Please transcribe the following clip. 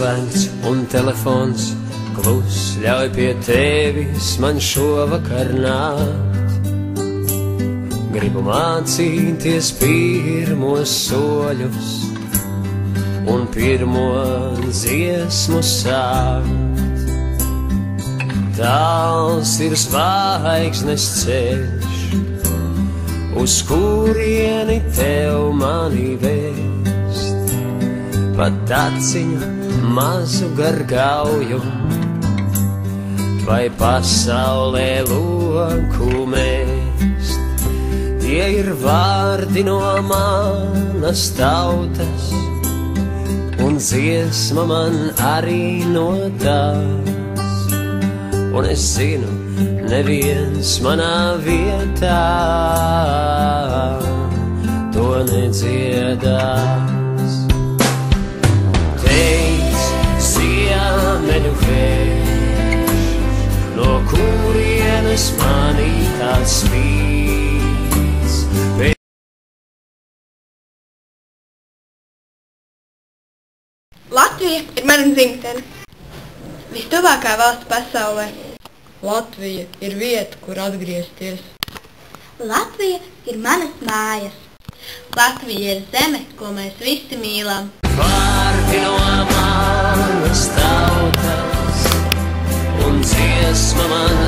ieslēgts un telefons klus, ļauj pie tevis man šovakar nākt. Gribu mācīties pirmos soļus un pirmo dziesmu sākt. Tāls ir zvaigznes ceļš, uz kurieni tev mani vēst. Pat taciņu mazu gargauju, vai pasaulē loku mēst. Tie ir vārdi no manas tautas, un dziesma man arī no tās. Un es zinu, neviens manā vietā to nedziedās. Teic, ziemeļu vējš, no kurienes manī tāds spīdz. Latvija ir mana dzimtene, vistuvākā valsts pasaulē. Latvija ir vieta, kur atgriezties. Latvija ir manas mājas. Latvija ir zeme, ko mēs visi mīlam. Vārdi no manas tautas, un dziesma man